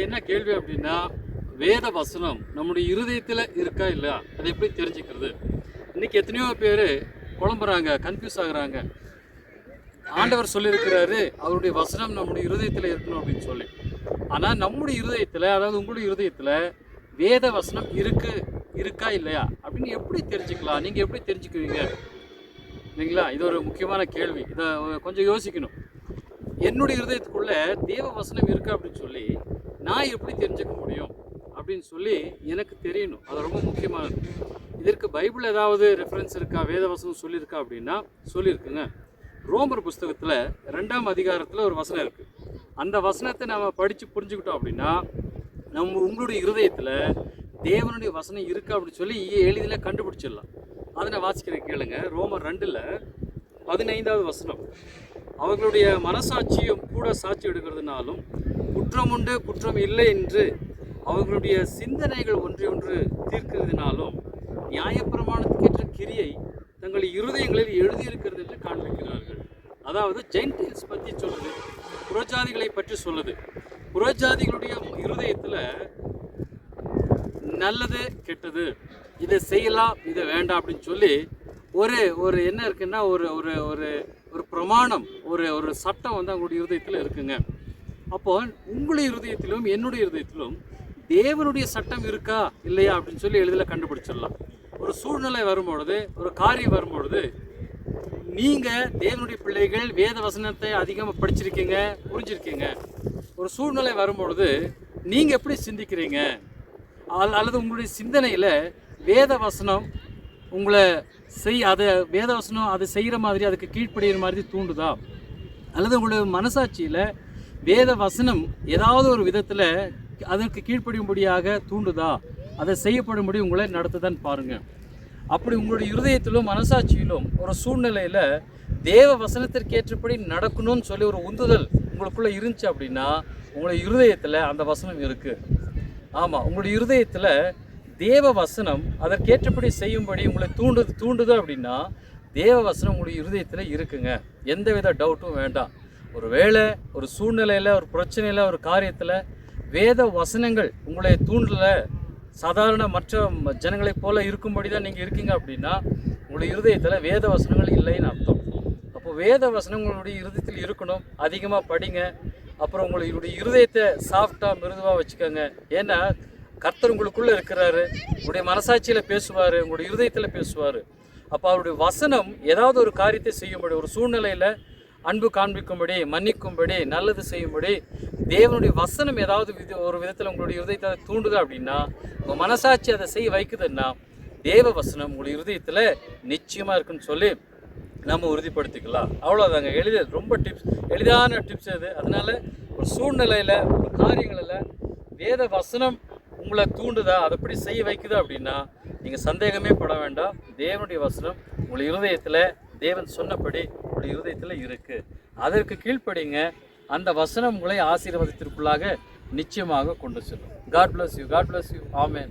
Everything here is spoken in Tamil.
என்ன கேள்வி அப்படின்னா, வேத வசனம் நம்முடைய இருதயத்தில் இருக்கா இல்லையா, அதை எப்படி தெரிஞ்சுக்கிறது? இன்னைக்கு எத்தனையோ பேர் குழம்புறாங்க, கன்ஃபியூஸ் ஆகுறாங்க. ஆண்டவர் சொல்லியிருக்கிறாரு அவருடைய வசனம் நம்முடைய இருதயத்தில் இருக்கணும் அப்படின்னு சொல்லி. ஆனால் நம்முடைய இருதயத்தில், அதாவது உங்களுடைய இருதயத்தில் வேத வசனம் இருக்கா இல்லையா அப்படின்னு எப்படி தெரிஞ்சுக்கலாம்? நீங்கள் எப்படி தெரிஞ்சுக்குவீங்க இல்லைங்களா? இது ஒரு முக்கியமான கேள்வி. இதை கொஞ்சம் யோசிக்கணும். என்னுடைய இருதயத்துக்குள்ள தேவ வசனம் இருக்கு அப்படின்னு சொல்லி நான் எப்படி தெரிஞ்சுக்க முடியும் அப்படின்னு சொல்லி எனக்கு தெரியணும். அது ரொம்ப முக்கியமானது. இதற்கு பைபிள் ஏதாவது ரெஃபரன்ஸ் இருக்கா, வேத வசனம் சொல்லியிருக்கா அப்படின்னா சொல்லியிருக்குங்க. ரோமர் புஸ்தகத்தில் 2ஆம் அதிகாரத்தில் ஒரு வசனம் இருக்குது. அந்த வசனத்தை நம்ம படித்து புரிஞ்சுக்கிட்டோம் அப்படின்னா உங்களுடைய இருதயத்தில் தேவனுடைய வசனம் இருக்கா அப்படின்னு சொல்லி எளிதில் கண்டுபிடிச்சிடலாம். அதை நான் வாசிக்கிறேன் கேளுங்க. ரோமர் 2ல் 15வது வசனம். அவர்களுடைய மனசாட்சியும் கூட சாட்சி எடுக்கிறதுனாலும் குற்றம் உண்டு குற்றம் இல்லை என்று அவர்களுடைய சிந்தனைகள் ஒன்று தீர்க்கிறதுனாலும் நியாயப்பிரமாணத்துக்கேற்ற கிரியை தங்கள் இருதயங்களில் எழுதியிருக்கிறது என்று காண்பிக்கிறார்கள். அதாவது ஜென்டில்ஸ் பற்றி சொல்லுது, புறஜாதிகளை பற்றி சொல்லுது. புறஜாதிகளுடைய இருதயத்தில் நல்லது கெட்டது, இதை செய்யலாம் இதை வேண்டாம் அப்படின்னு சொல்லி ஒரு என்ன இருக்குன்னா ஒரு ஒரு ஒரு ஒரு பிரமாணம், ஒரு சட்டம் வந்து அவங்களுடைய இருதயத்தில் இருக்குங்க. அப்போ உங்களுடைய இருதயத்திலும் என்னுடைய இருதயத்திலும் தேவனுடைய சட்டம் இருக்கா இல்லையா அப்படின்னு சொல்லி எளிதில் கண்டுபிடிச்சிடலாம். ஒரு சூழ்நிலை வரும்பொழுது, ஒரு காரியம் வரும்பொழுது, நீங்கள் தேவனுடைய பிள்ளைகள் வேத வசனத்தை அதிகமாக படிச்சிருக்கீங்க, புரிஞ்சிருக்கீங்க. ஒரு சூழ்நிலை வரும்பொழுது நீங்கள் எப்படி சிந்திக்கிறீங்க, அல்லது உங்களுடைய சிந்தனையில் வேத வசனம் உங்களை வேத வசனம் அதை செய்கிற மாதிரி, அதுக்கு கீழ்ப்படுகிற மாதிரி தூண்டுதா, அல்லது உங்களுடைய மனசாட்சியில் வேத வசனம் ஏதாவது ஒரு விதத்தில் அதற்கு கீழ்ப்படியும்படியாக தூண்டுதா, அதை செய்யப்படும்படி உங்களை நடத்துதான்னு பாருங்கள். அப்படி உங்களுடைய இருதயத்திலும் மனசாட்சியிலும் ஒரு சூழ்நிலையில் தேவ வசனத்திற்கேற்றபடி நடக்கணும்னு சொல்லி ஒரு உந்துதல் உங்களுக்குள்ளே இருந்துச்சு அப்படின்னா உங்களுடைய இருதயத்தில் அந்த வசனம் இருக்குது. ஆமாம், உங்களுடைய இருதயத்தில் தேவ வசனம் அதற்கேற்றபடி செய்யும்படி உங்களை தூண்டுது அப்படின்னா தேவ வசனம் உங்களுடைய இருதயத்தில் இருக்குங்க. எந்த வித டவுட்டும் வேண்டாம். ஒரு வேளை, ஒரு சூழ்நிலையில், ஒரு பிரச்சனையில், ஒரு காரியத்தில் வேத வசனங்கள் உங்களை தூண்டலை, சாதாரண மற்ற ஜனங்களைப் போல இருக்கும்படி தான் நீங்கள் இருக்கீங்க அப்படின்னா உங்களுடைய இருதயத்தில் வேத வசனங்கள் இல்லைன்னு அர்த்தம். அப்போ வேத வசனம் உங்களுடைய இருதயத்தில் இருக்கணும். அதிகமாக படிங்க. அப்புறம் உங்களுடைய இருதயத்தை சாஃப்டாக மிருதுவாக வச்சுக்கோங்க. ஏன்னா கர்த்தர் உங்களுக்குள்ளே இருக்கிறாரு. உங்களுடைய மனசாட்சியில் பேசுவார், உங்களுடைய இருதயத்தில் பேசுவார். அப்போ அவருடைய வசனம் ஏதாவது ஒரு காரியத்தை செய்யும்படி, ஒரு சூழ்நிலையில் அன்பு காண்பிக்கும்படி, மன்னிக்கும்படி, நல்லது செய்யும்படி தேவனுடைய வசனம் ஏதாவது ஒரு விதத்தில் உங்களுடைய இருதயத்தை தூண்டுது அப்படின்னா, உங்கள் மனசாட்சி அதை செய்ய வைக்குதுன்னா தேவ வசனம் உங்களுடைய இருதயத்தில் நிச்சயமாக இருக்குன்னு சொல்லி நம்ம உறுதிப்படுத்திக்கலாம். அவ்வளோதாங்க. ரொம்ப எளிதான டிப்ஸ் அது. அதனால் ஒரு சூழ்நிலையில், ஒரு காரியங்களில் வேத வசனம் உங்களை தூண்டுதா, அதைப்படி செய்ய வைக்குதா அப்படின்னா நீங்கள் சந்தேகமே பட வேண்டாம். தேவனுடைய வசனம் உங்களுடைய இருதயத்தில் தேவன் சொன்னபடி உங்களுடைய இருதயத்தில் இருக்குது. அதற்கு கீழ்ப்படிங்க. அந்த வசனம் உங்களை ஆசீர்வாதத்திற்குள்ளாக நிச்சயமாக கொண்டு செல்லும். God bless you. ஆமென்.